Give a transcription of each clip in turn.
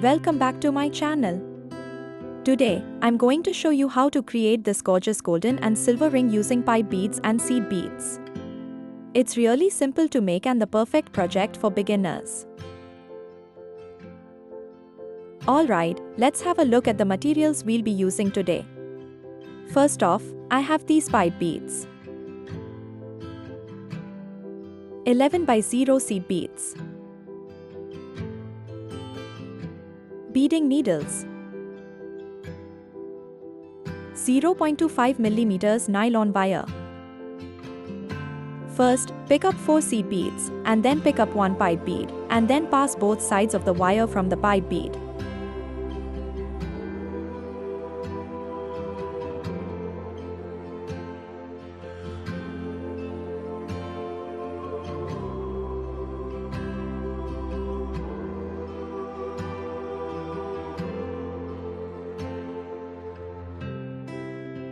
Welcome back to my channel. Today, I'm going to show you how to create this gorgeous golden and silver ring using pipe beads and seed beads. It's really simple to make and the perfect project for beginners. Alright, let's have a look at the materials we'll be using today. First off, I have these pipe beads. 11 by 0 seed beads. Beading needles. 0.25 mm nylon wire. First, pick up 4 seed beads, and then pick up 1 pipe bead, and then pass both sides of the wire from the pipe bead.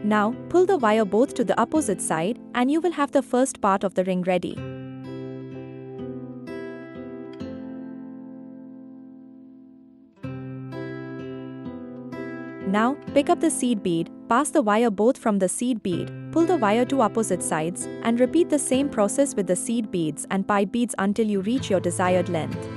Now, pull the wire both to the opposite side, and you will have the first part of the ring ready. Now, pick up the seed bead, pass the wire both from the seed bead, pull the wire to opposite sides, and repeat the same process with the seed beads and pipe beads until you reach your desired length.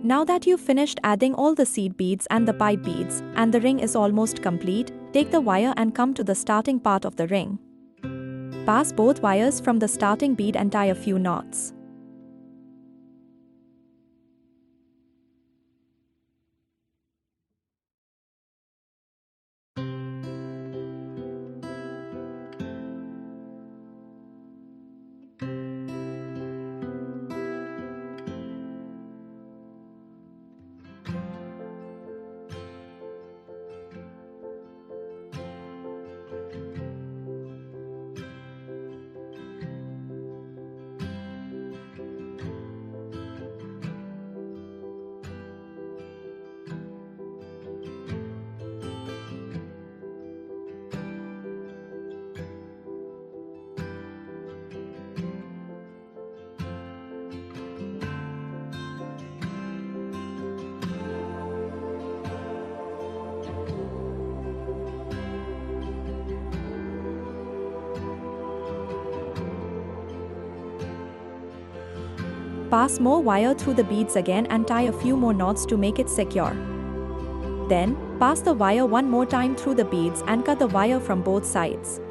Now that you've finished adding all the seed beads and the pipe beads, and the ring is almost complete, take the wire and come to the starting part of the ring. Pass both wires from the starting bead and tie a few knots. Pass more wire through the beads again and tie a few more knots to make it secure. Then, pass the wire one more time through the beads and cut the wire from both sides.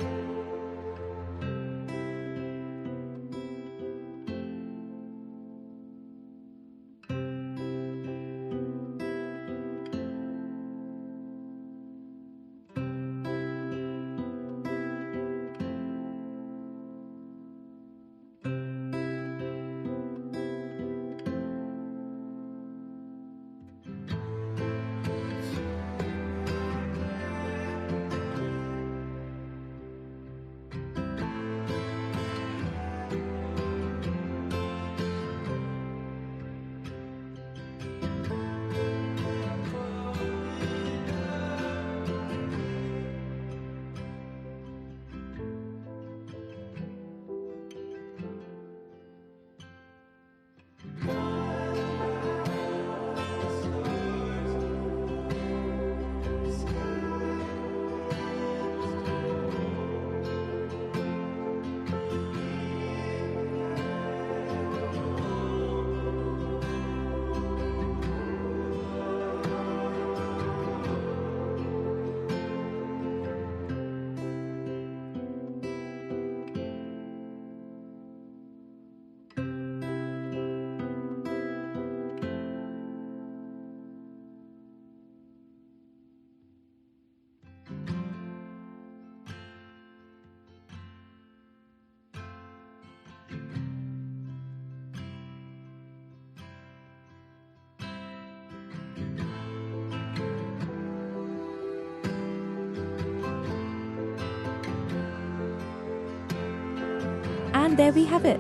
And there we have it.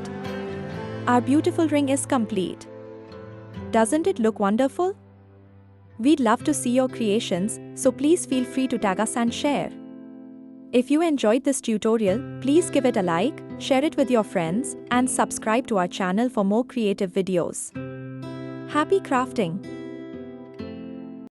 Our beautiful ring is complete. Doesn't it look wonderful? We'd love to see your creations, so please feel free to tag us and share. If you enjoyed this tutorial, please give it a like, share it with your friends, and subscribe to our channel for more creative videos. Happy crafting!